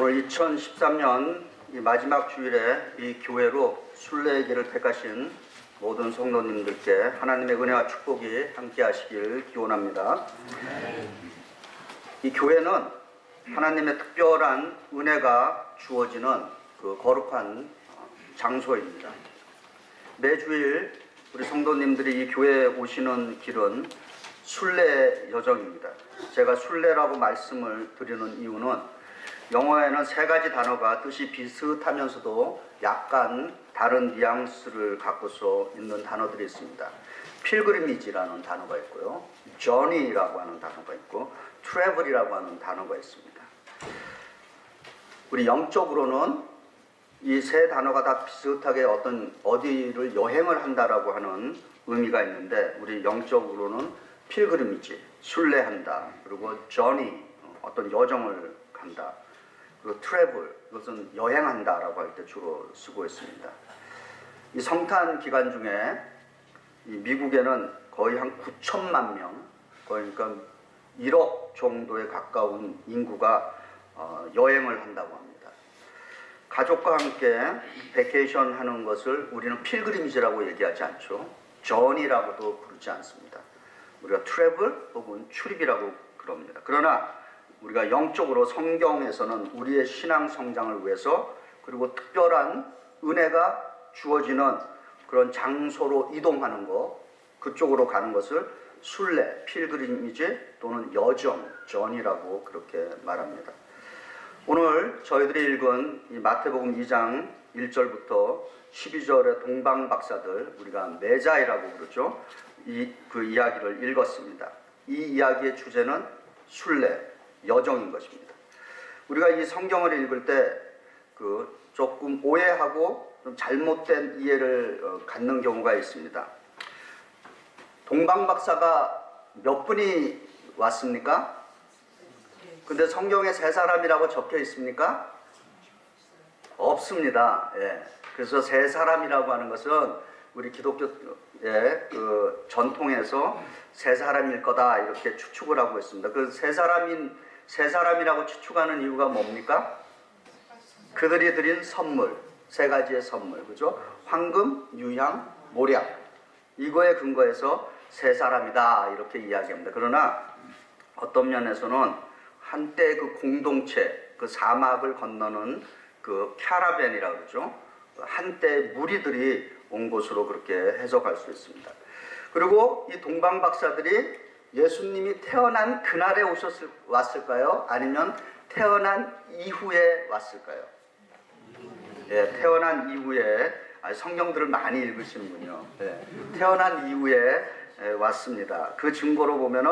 오늘 2013년 이 마지막 주일에 이 교회로 순례길을 택하신 모든 성도님들께 하나님의 은혜와 축복이 함께 하시길 기원합니다. 이 교회는 하나님의 특별한 은혜가 주어지는 그 거룩한 장소입니다. 매주일 우리 성도님들이 이 교회에 오시는 길은 순례 여정입니다. 제가 순례라고 말씀을 드리는 이유는 영어에는 세 가지 단어가 뜻이 비슷하면서도 약간 다른 뉘앙스를 갖고서 있는 단어들이 있습니다. 필그리미지라는 단어가 있고요, journey라고 하는 단어가 있고, travel이라고 하는 단어가 있습니다. 우리 영적으로는 이 세 단어가 다 비슷하게 어디를 여행을 한다라고 하는 의미가 있는데, 우리 영적으로는 필그리미지, 순례한다, 그리고 journey, 어떤 여정을 간다, 그리고 travel, 이것은 여행한다라고 할 때 주로 쓰고 있습니다. 이 성탄 기간 중에 이 미국에는 거의 한 9천만 명, 그러니까 1억 정도에 가까운 인구가 여행을 한다고 합니다. 가족과 함께 베케이션 하는 것을 우리는 필그리미지라고 얘기하지 않죠. journey라고도 부르지 않습니다. 우리가 travel 혹은 출입이라고 그럽니다. 그러나 우리가 영적으로 성경에서는 우리의 신앙 성장을 위해서, 그리고 특별한 은혜가 주어지는 그런 장소로 이동하는 것, 그쪽으로 가는 것을 순례, 필그리미지 또는 여정, journey라고 그렇게 말합니다. 오늘 저희들이 읽은 이 마태복음 2장 1절부터 12절의 동방박사들, 우리가 메자이라고 그러죠. 그 이야기를 읽었습니다. 이 이야기의 주제는 순례, 여정인 것입니다. 우리가 이 성경을 읽을 때 조금 오해하고 좀 잘못된 이해를 갖는 경우가 있습니다. 동방박사가 몇 분이 왔습니까? 근데 성경에 세 사람이라고 적혀 있습니까? 없습니다. 예. 그래서 세 사람이라고 하는 것은 우리 기독교의 그 전통에서 세 사람일 거다 이렇게 추측을 하고 있습니다. 그 세 사람이라고 추측하는 이유가 뭡니까? 그들이 드린 선물, 세 가지의 선물, 그죠? 황금, 유향, 모략, 이거에 근거해서 세 사람이다 이렇게 이야기합니다. 그러나 어떤 면에서는 한때 그 공동체, 그 사막을 건너는 그 캐러밴이라고 그러죠. 한때 무리들이 온 곳으로 그렇게 해석할 수 있습니다. 그리고 이 동방박사들이 예수님이 태어난 그날에 왔을까요? 아니면 태어난 이후에 왔을까요? 예, 태어난 이후에, 성경들을 많이 읽으시는군요. 예, 태어난 이후에 왔습니다. 그 증거로 보면은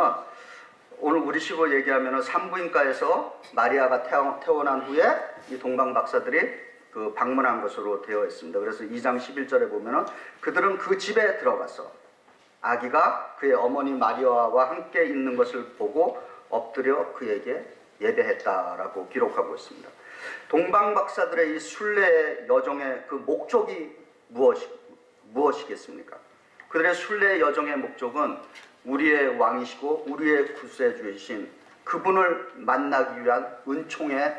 오늘 우리식으로 얘기하면은 산부인과에서 마리아가 태어난 후에 이 동방박사들이 그 방문한 것으로 되어 있습니다. 그래서 2장 11절에 보면은 그들은 그 집에 들어가서 아기가 그의 어머니 마리아와 함께 있는 것을 보고 엎드려 그에게 예배했다라고 기록하고 있습니다. 동방박사들의 이 순례 여정의 그 목적이 무엇이겠습니까? 그들의 순례 여정의 목적은 우리의 왕이시고 우리의 구세주이신 그분을 만나기 위한 은총의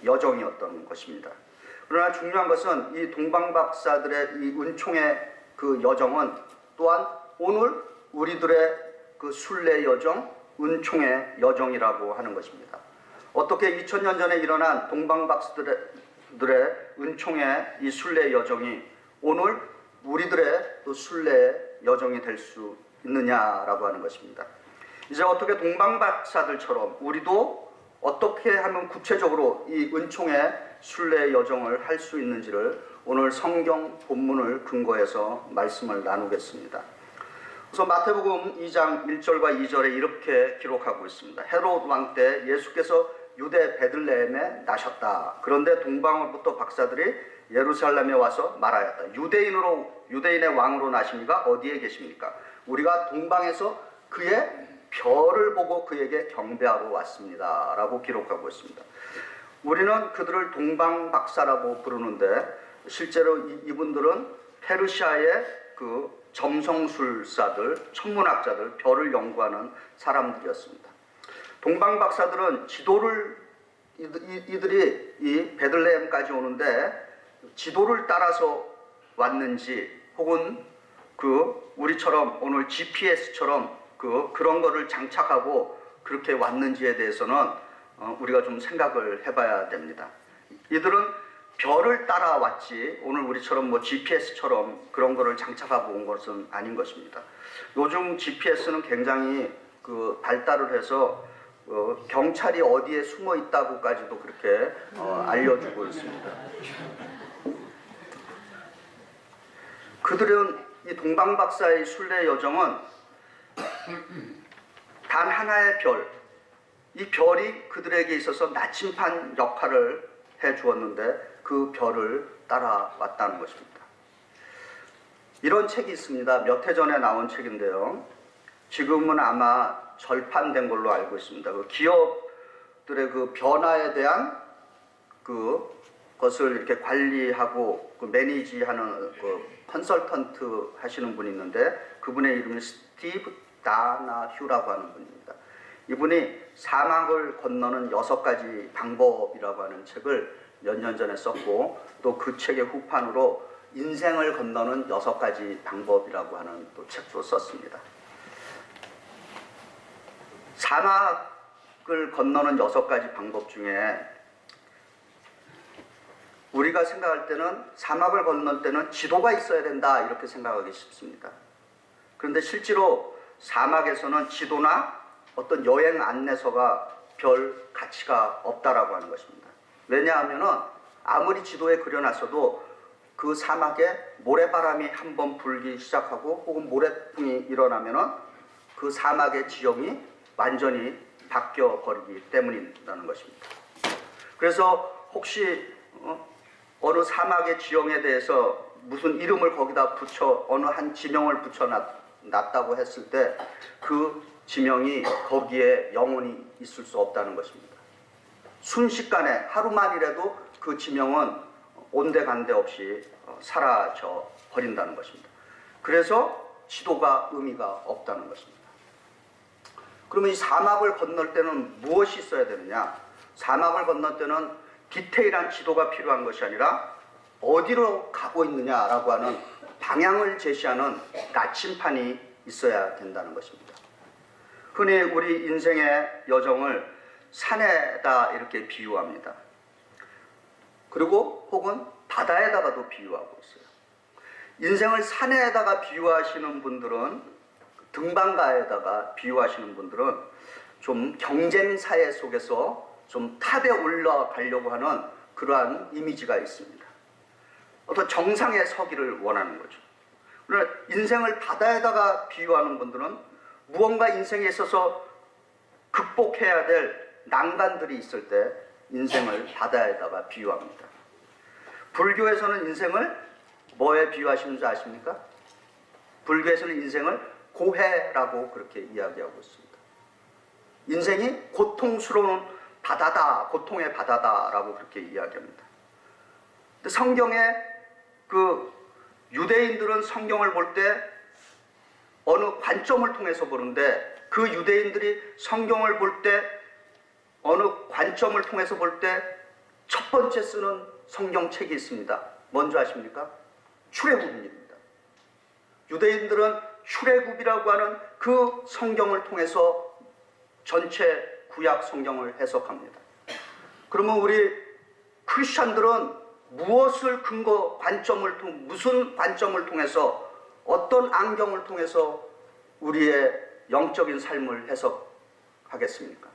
여정이었던 것입니다. 그러나 중요한 것은 이 동방박사들의 이 은총의 그 여정은 또한 오늘 우리들의 그 순례 여정, 은총의 여정이라고 하는 것입니다. 어떻게 2000년 전에 일어난 동방박사들의 은총의 이 순례 여정이 오늘 우리들의 또 순례 여정이 될 수 있느냐라고 하는 것입니다. 이제 어떻게 동방박사들처럼 우리도 어떻게 하면 구체적으로 이 은총의 순례 여정을 할 수 있는지를 오늘 성경 본문을 근거해서 말씀을 나누겠습니다. 그래서 마태복음 2장 1절과 2절에 이렇게 기록하고 있습니다. 헤롯 왕 때 예수께서 유대 베들레헴에 나셨다. 그런데 동방으로부터 박사들이 예루살렘에 와서 말하였다. 유대인의 왕으로 나십니까? 어디에 계십니까? 우리가 동방에서 그의 별을 보고 그에게 경배하러 왔습니다. 라고 기록하고 있습니다. 우리는 그들을 동방박사라고 부르는데 실제로 이분들은 페르시아의 그 점성술사들, 천문학자들, 별을 연구하는 사람들이었습니다. 동방박사들은 지도를 이들이 이 베들레헴까지 오는데 지도를 따라서 왔는지 혹은 우리처럼 오늘 GPS처럼 그런 거를 장착하고 그렇게 왔는지에 대해서는 우리가 좀 생각을 해봐야 됩니다. 이들은 별을 따라왔지 오늘 우리처럼 뭐 GPS처럼 그런 거를 장착하고 온 것은 아닌 것입니다. 요즘 GPS는 굉장히 발달을 해서 경찰이 어디에 숨어 있다고까지도 그렇게 알려주고 있습니다. 그들은 이 동방박사의 순례 여정은 단 하나의 별, 이 별이 그들에게 있어서 나침반 역할을 해 주었는데 그 별을 따라왔다는 것입니다. 이런 책이 있습니다. 몇 해 전에 나온 책인데요. 지금은 아마 절판된 걸로 알고 있습니다. 기업들의 변화에 대한 것을 이렇게 관리하고 매니지하는 컨설턴트 하시는 분이 있는데 그분의 이름이 스티브 다나휴라고 하는 분입니다. 이분이 사막을 건너는 6가지 방법이라고 하는 책을 몇 년 전에 썼고 또 그 책의 후판으로 인생을 건너는 6가지 방법이라고 하는 또 책도 썼습니다. 사막을 건너는 6가지 방법 중에 우리가 생각할 때는 사막을 건널 때는 지도가 있어야 된다 이렇게 생각하기 쉽습니다. 그런데 실제로 사막에서는 지도나 어떤 여행 안내서가 별 가치가 없다라고 하는 것입니다. 왜냐하면 아무리 지도에 그려놨어도 그 사막에 모래바람이 한번 불기 시작하고 혹은 모래풍이 일어나면 그 사막의 지형이 완전히 바뀌어 버리기 때문이라는 것입니다. 그래서 혹시 어느 사막의 지형에 대해서 무슨 이름을 거기다 붙여 어느 한 지명을 붙여놨다고 했을 때 그 지명이 거기에 영원히 있을 수 없다는 것입니다. 순식간에 하루만이라도 그 지명은 온데간데 없이 사라져 버린다는 것입니다. 그래서 지도가 의미가 없다는 것입니다. 그러면 이 사막을 건널 때는 무엇이 있어야 되느냐? 사막을 건널 때는 디테일한 지도가 필요한 것이 아니라 어디로 가고 있느냐라고 하는 방향을 제시하는 나침판이 있어야 된다는 것입니다. 흔히 우리 인생의 여정을 산에다 이렇게 비유합니다. 그리고 혹은 바다에다가도 비유하고 있어요. 인생을 산에다가 비유하시는 분들은 등반가에다가 비유하시는 분들은 좀 경쟁 사회 속에서 좀 탑에 올라가려고 하는 그러한 이미지가 있습니다. 어떤 정상에 서기를 원하는 거죠. 그러나 인생을 바다에다가 비유하는 분들은 무언가 인생에 있어서 극복해야 될 난관들이 있을 때 인생을 바다에다가 비유합니다. 불교에서는 인생을 뭐에 비유하시는지 아십니까? 불교에서는 인생을 고해라고 그렇게 이야기하고 있습니다. 인생이 고통스러운 바다다, 고통의 바다다라고 그렇게 이야기합니다. 근데 성경에 유대인들은 성경을 볼 때 어느 관점을 통해서 보는데 그 유대인들이 성경을 볼 때 어느 관점을 통해서 볼 때 첫 번째 쓰는 성경책이 있습니다. 뭔지 아십니까? 출애굽입니다. 유대인들은 출애굽이라고 하는 그 성경을 통해서 전체 구약 성경을 해석합니다. 그러면 우리 크리스천들은 무슨 관점을 통해서 어떤 안경을 통해서 우리의 영적인 삶을 해석하겠습니까?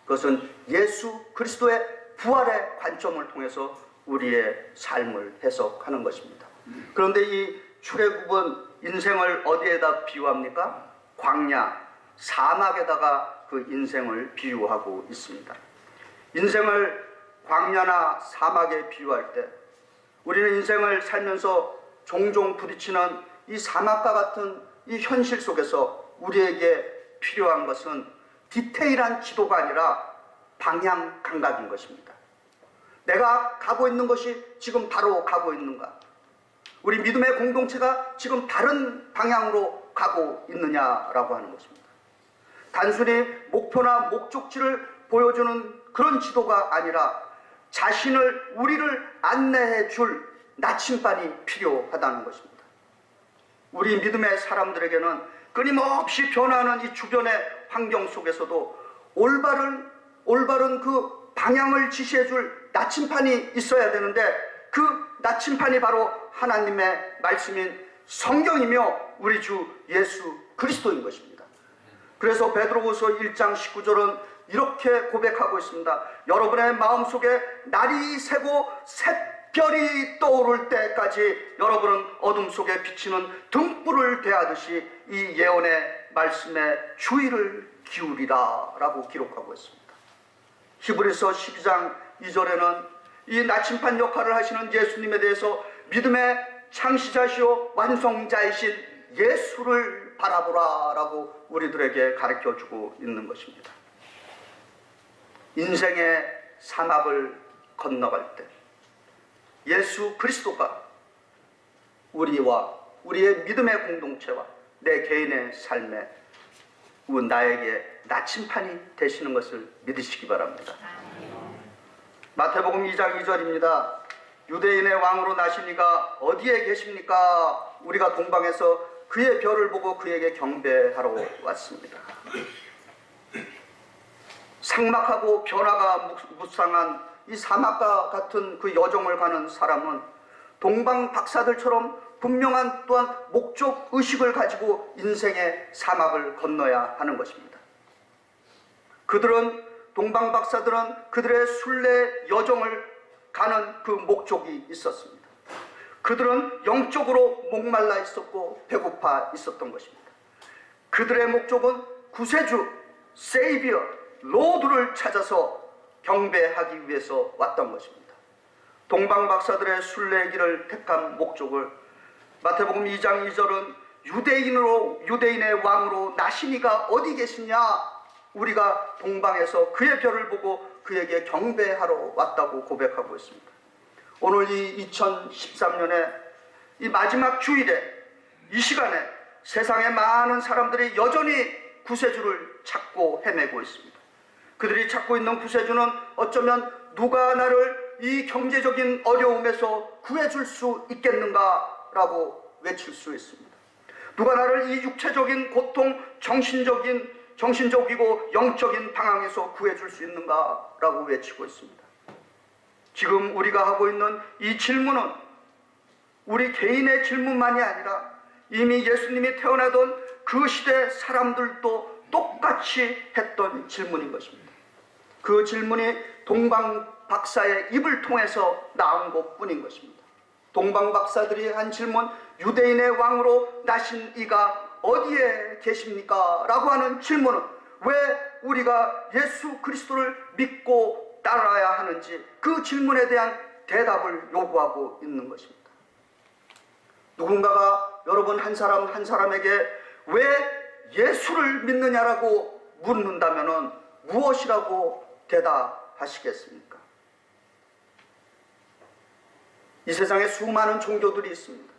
그것은 예수 그리스도의 부활의 관점을 통해서 우리의 삶을 해석하는 것입니다. 그런데 이 출애굽은 인생을 어디에다 비유합니까? 광야, 사막에다가 그 인생을 비유하고 있습니다. 인생을 광야나 사막에 비유할 때 우리는 인생을 살면서 종종 부딪히는 이 사막과 같은 이 현실 속에서 우리에게 필요한 것은 디테일한 지도가 아니라 방향 감각인 것입니다. 내가 가고 있는 것이 지금 바로 가고 있는가? 우리 믿음의 공동체가 지금 다른 방향으로 가고 있느냐라고 하는 것입니다. 단순히 목표나 목적지를 보여주는 그런 지도가 아니라 우리를 안내해 줄 나침반이 필요하다는 것입니다. 우리 믿음의 사람들에게는 끊임없이 변화하는 이 주변의 환경 속에서도 올바른 그 방향을 지시해 줄 나침판이 있어야 되는데, 그 나침판이 바로 하나님의 말씀인 성경이며 우리 주 예수 그리스도인 것입니다. 그래서 베드로후서 1장 19절은 이렇게 고백하고 있습니다. 여러분의 마음속에 날이 새고 샛별이 떠오를 때까지 여러분은 어둠 속에 비치는 등불을 대하듯이 이 예언의 말씀에 주의를 기울이라 라고 기록하고 있습니다. 히브리서 12장 2절에는 이 나침판 역할을 하시는 예수님에 대해서 믿음의 창시자시오 완성자이신 예수를 바라보라 라고 우리들에게 가르쳐주고 있는 것입니다. 인생의 사막을 건너갈 때 예수 그리스도가 우리와 우리의 믿음의 공동체와 내 개인의 삶에 나에게 나침판이 되시는 것을 믿으시기 바랍니다. 마태복음 2장 2절입니다. 유대인의 왕으로 나신 이가 어디에 계십니까? 우리가 동방에서 그의 별을 보고 그에게 경배하러 왔습니다. 삭막하고 변화가 무쌍한 이 사막과 같은 그 여정을 가는 사람은 동방 박사들처럼 분명한 또한 목적 의식을 가지고 인생의 사막을 건너야 하는 것입니다. 동방 박사들은 그들의 순례 여정을 가는 그 목적이 있었습니다. 그들은 영적으로 목말라 있었고 배고파 있었던 것입니다. 그들의 목적은 구세주, 세이비어, 로드를 찾아서 경배하기 위해서 왔던 것입니다. 동방 박사들의 순례의 길을 택한 목적을 마태복음 2장 2절은 유대인의 왕으로 나신 이가 어디 계시냐? 우리가 동방에서 그의 별을 보고 그에게 경배하러 왔다고 고백하고 있습니다. 오늘 이 2013년에 이 마지막 주일에 이 시간에 세상의 많은 사람들이 여전히 구세주를 찾고 헤매고 있습니다. 그들이 찾고 있는 구세주는 어쩌면 누가 나를 이 경제적인 어려움에서 구해줄 수 있겠는가라고 외칠 수 있습니다. 누가 나를 이 육체적인 고통, 정신적이고 영적인 방황에서 구해줄 수 있는가라고 외치고 있습니다. 지금 우리가 하고 있는 이 질문은 우리 개인의 질문만이 아니라 이미 예수님이 태어나던 그 시대 사람들도 똑같이 했던 질문인 것입니다. 그 질문이 동방 박사의 입을 통해서 나온 것뿐인 것입니다. 동방 박사들이 한 질문, 유대인의 왕으로 나신 이가 어디에 계십니까? 라고 하는 질문은 왜 우리가 예수 그리스도를 믿고 따라야 하는지 그 질문에 대한 대답을 요구하고 있는 것입니다. 누군가가 여러분 한 사람에게 왜 예수를 믿느냐라고 묻는다면 무엇이라고 대답하시겠습니까? 이 세상에 수많은 종교들이 있습니다.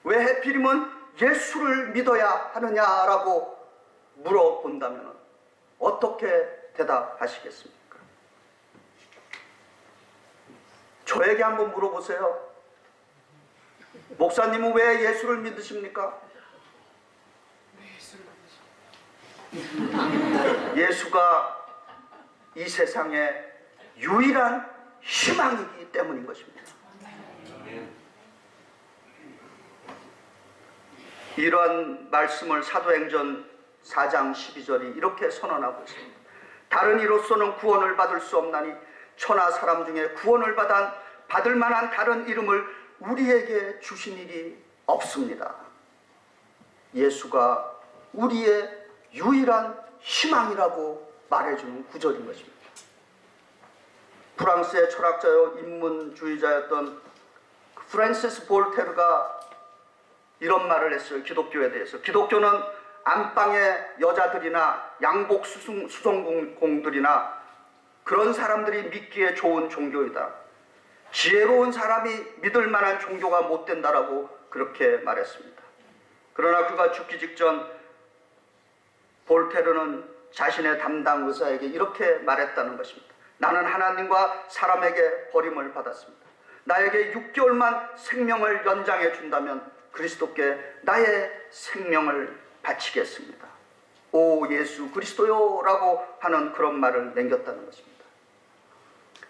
왜 하필이면 예수를 믿어야 하느냐라고 물어본다면 어떻게 대답하시겠습니까? 저에게 한번 물어보세요. 목사님은 왜 예수를 믿으십니까? 예수가 이 세상의 유일한 희망이기 때문인 것입니다. 이러한 말씀을 사도행전 4장 12절이 이렇게 선언하고 있습니다. 다른 이로서는 구원을 받을 수 없나니 천하 사람 중에 구원을 받을 만한 다른 이름을 우리에게 주신 일이 없습니다. 예수가 우리의 유일한 희망이라고 말해주는 구절인 것입니다. 프랑스의 철학자요 인문주의자였던 프란시스 볼테르가 이런 말을 했어요. 기독교에 대해서. 기독교는 안방의 여자들이나 양복 수송공들이나 그런 사람들이 믿기에 좋은 종교이다. 지혜로운 사람이 믿을 만한 종교가 못 된다라고 그렇게 말했습니다. 그러나 그가 죽기 직전 볼테르는 자신의 담당 의사에게 이렇게 말했다는 것입니다. 나는 하나님과 사람에게 버림을 받았습니다. 나에게 6개월만 생명을 연장해 준다면 그리스도께 나의 생명을 바치겠습니다. 오 예수 그리스도요 라고 하는 그런 말을 남겼다는 것입니다.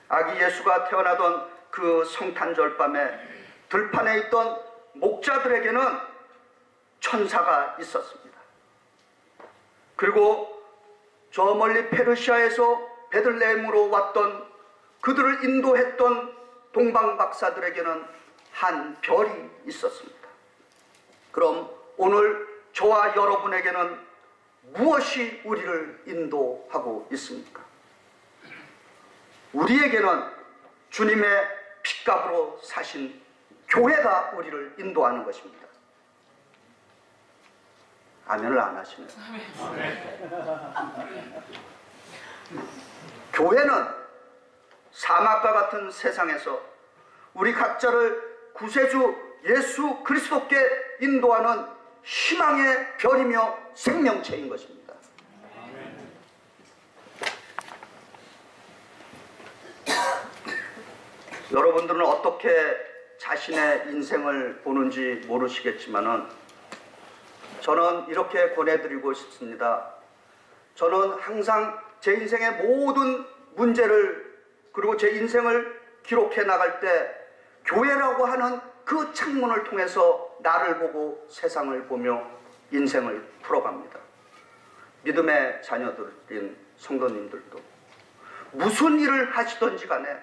아기 예수가 태어나던 그 성탄절 밤에 들판에 있던 목자들에게는 천사가 있었습니다. 그리고 저 멀리 페르시아에서 베들레헴으로 왔던 그들을 인도했던 동방 박사들에게는 한 별이 있었습니다. 그럼 오늘 저와 여러분에게는 무엇이 우리를 인도하고 있습니까? 우리에게는 주님의 핏값으로 사신 교회가 우리를 인도하는 것입니다. 아멘을 안 하시네요. 교회는 사막과 같은 세상에서 우리 각자를 구세주 예수 그리스도께 인도하는 희망의 별이며 생명체인 것입니다. 여러분들은 어떻게 자신의 인생을 보는지 모르시겠지만은 저는 이렇게 권해드리고 싶습니다. 저는 항상 제 인생의 모든 문제를 그리고 제 인생을 기록해 나갈 때 교회라고 하는 그 창문을 통해서 나를 보고 세상을 보며 인생을 풀어갑니다. 믿음의 자녀들인 성도님들도 무슨 일을 하시든지 간에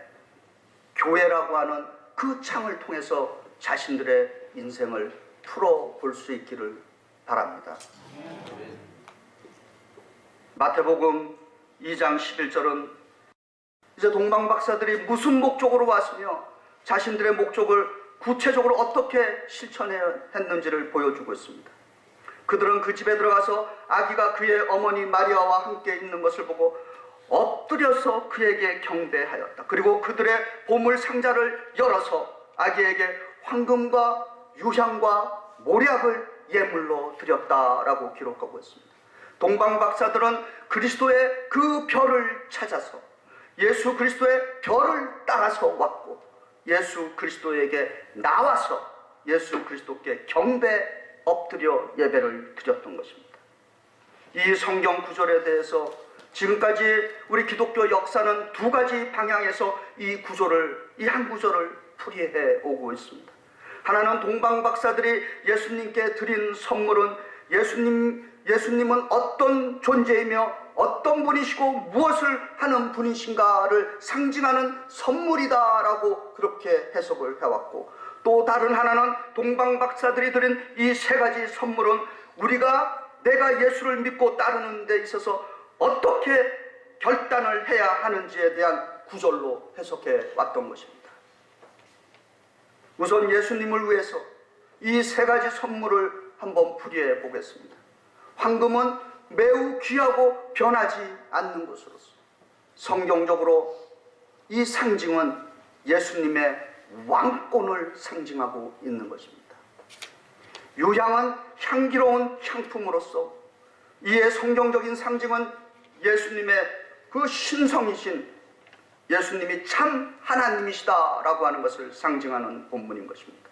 교회라고 하는 그 창을 통해서 자신들의 인생을 풀어볼 수 있기를 바랍니다. 마태복음 2장 11절은 이제 동방박사들이 무슨 목적으로 왔으며 자신들의 목적을 구체적으로 어떻게 실천했는지를 보여주고 있습니다. 그들은 그 집에 들어가서 아기가 그의 어머니 마리아와 함께 있는 것을 보고 엎드려서 그에게 경배하였다. 그리고 그들의 보물 상자를 열어서 아기에게 황금과 유향과 모략을 예물로 드렸다라고 기록하고 있습니다. 동방박사들은 그리스도의 그 별을 찾아서 예수 그리스도의 별을 따라서 왔고 예수 그리스도에게 나와서 예수 그리스도께 경배 엎드려 예배를 드렸던 것입니다. 이 성경 구절에 대해서 지금까지 우리 기독교 역사는 두 가지 방향에서 이 한 구절을 풀이해 오고 있습니다. 하나는 동방박사들이 예수님께 드린 선물은 예수님은 어떤 존재이며 어떤 분이시고 무엇을 하는 분이신가를 상징하는 선물이다라고 그렇게 해석을 해왔고, 또 다른 하나는 동방박사들이 드린 이 세 가지 선물은 내가 예수를 믿고 따르는 데 있어서 어떻게 결단을 해야 하는지에 대한 구절로 해석해 왔던 것입니다. 우선 예수님을 위해서 이 세 가지 선물을 한번 풀이해 보겠습니다. 황금은 매우 귀하고 변하지 않는 것으로서 성경적으로 이 상징은 예수님의 왕권을 상징하고 있는 것입니다. 유향은 향기로운 향품으로서 이에 성경적인 상징은 예수님의 그 신성이신 예수님이 참 하나님이시다라고 하는 것을 상징하는 본문인 것입니다.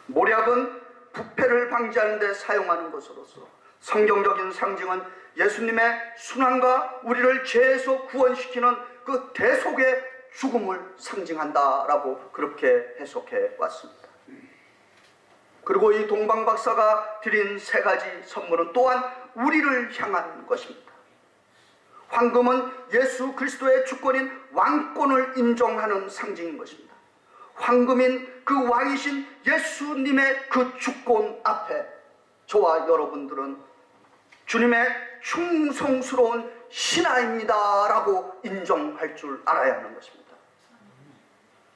모략은 부패를 방지하는 데 사용하는 것으로서 성경적인 상징은 예수님의 순환과 우리를 죄에서 구원시키는 그 대속의 죽음을 상징한다라고 그렇게 해석해 왔습니다. 그리고 이 동방박사가 드린 세 가지 선물은 또한 우리를 향한 것입니다. 황금은 예수 그리스도의 주권인 왕권을 인정하는 상징인 것입니다. 황금인 그 왕이신 예수님의 그 주권 앞에 저와 여러분들은 주님의 충성스러운 신하입니다 라고 인정할 줄 알아야 하는 것입니다.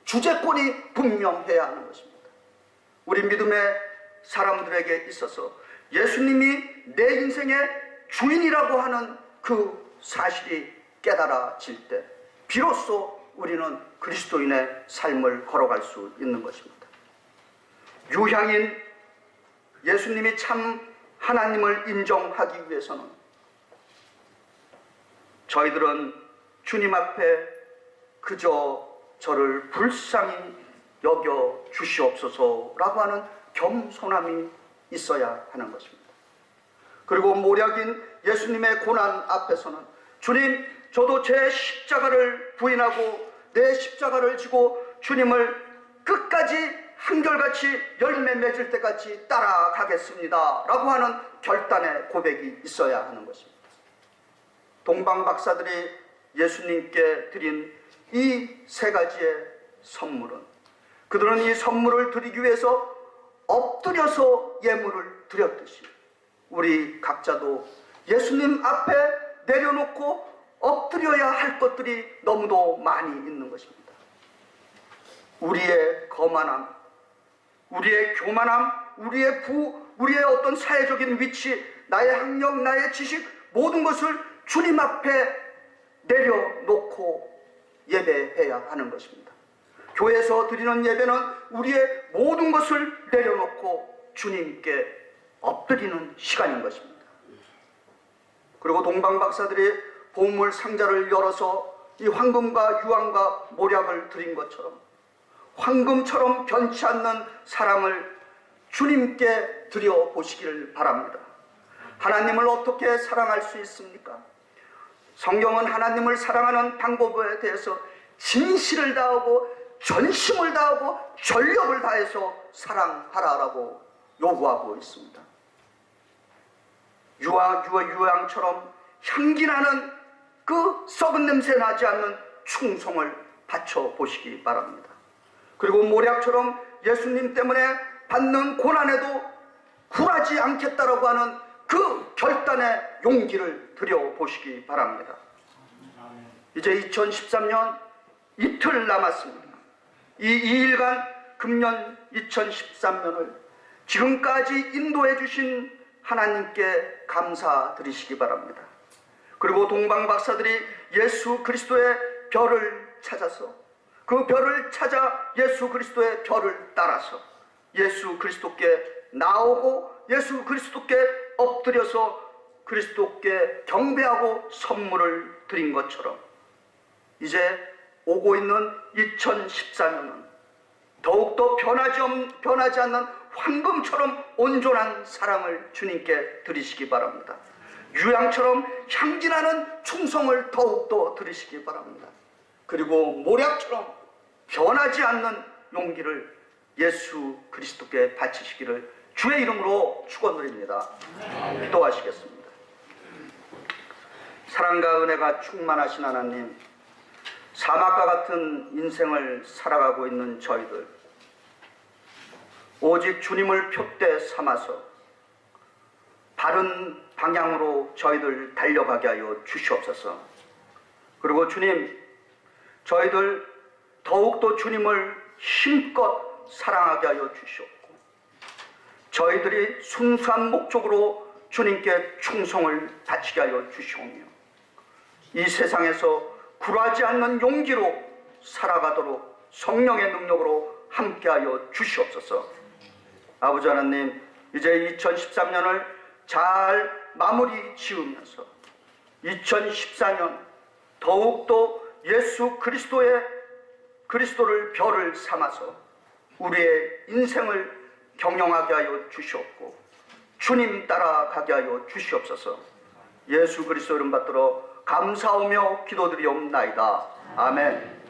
주재권이 분명해야 하는 것입니다. 우리 믿음의 사람들에게 있어서 예수님이 내 인생의 주인이라고 하는 그 사실이 깨달아질 때 비로소 우리는 그리스도인의 삶을 걸어갈 수 있는 것입니다. 유향인 예수님이 참 하나님을 인정하기 위해서는 저희들은 주님 앞에 그저 저를 불쌍히 여겨 주시옵소서라고 하는 겸손함이 있어야 하는 것입니다. 그리고 모략인 예수님의 고난 앞에서는 주님, 저도 제 십자가를 부인하고 내 십자가를 지고 주님을 끝까지 한결같이 열매 맺을 때까지 따라가겠습니다 라고 하는 결단의 고백이 있어야 하는 것입니다. 동방 박사들이 예수님께 드린 이 세 가지의 선물은, 그들은 이 선물을 드리기 위해서 엎드려서 예물을 드렸듯이 우리 각자도 예수님 앞에 내려놓고 엎드려야 할 것들이 너무도 많이 있는 것입니다. 우리의 거만함, 우리의 교만함, 우리의 어떤 사회적인 위치, 나의 학력, 나의 지식, 모든 것을 주님 앞에 내려놓고 예배해야 하는 것입니다. 교회에서 드리는 예배는 우리의 모든 것을 내려놓고 주님께 엎드리는 시간인 것입니다. 그리고 동방 박사들이 보물 상자를 열어서 이 황금과 유황과 모략을 드린 것처럼 황금처럼 변치 않는 사랑을 주님께 드려보시기를 바랍니다. 하나님을 어떻게 사랑할 수 있습니까? 성경은 하나님을 사랑하는 방법에 대해서 진실을 다하고 전심을 다하고 전력을 다해서 사랑하라라고 요구하고 있습니다. 유황처럼 향기나는 그 썩은 냄새 나지 않는 충성을 바쳐보시기 바랍니다. 그리고 모략처럼 예수님 때문에 받는 고난에도 굴하지 않겠다라고 하는 그 결단의 용기를 드려보시기 바랍니다. 이제 2013년 이틀 남았습니다. 이 2일간 금년 2013년을 지금까지 인도해 주신 하나님께 감사드리시기 바랍니다. 그리고 동방 박사들이 예수 그리스도의 별을 찾아서 그 별을 찾아 예수 그리스도의 별을 따라서 예수 그리스도께 나오고 예수 그리스도께 엎드려서 그리스도께 경배하고 선물을 드린 것처럼 이제 오고 있는 2014년은 더욱더 변하지 않는 황금처럼 온전한 사랑을 주님께 드리시기 바랍니다. 유향처럼 향기나는 충성을 더욱더 드리시기 바랍니다. 그리고 모략처럼 변하지 않는 용기를 예수 그리스도께 바치시기를 주의 이름으로 축원드립니다. 기도하시겠습니다. 사랑과 은혜가 충만하신 하나님, 사막과 같은 인생을 살아가고 있는 저희들, 오직 주님을 표대 삼아서 바른 방향으로 저희들 달려가게 하여 주시옵소서. 그리고 주님, 저희들 더욱더 주님을 힘껏 사랑하게 하여 주시옵고 저희들이 순수한 목적으로 주님께 충성을 바치게 하여 주시오며 이 세상에서 굴하지 않는 용기로 살아가도록 성령의 능력으로 함께하여 주시옵소서. 아버지 하나님, 이제 2013년을 잘 마무리 지으면서 2014년 더욱더 예수 그리스도를 별을 삼아서 우리의 인생을 경영하게 하여 주시옵고 주님 따라가게 하여 주시옵소서. 예수 그리스도 이름 받들어 감사하며 기도드리옵나이다. 아멘.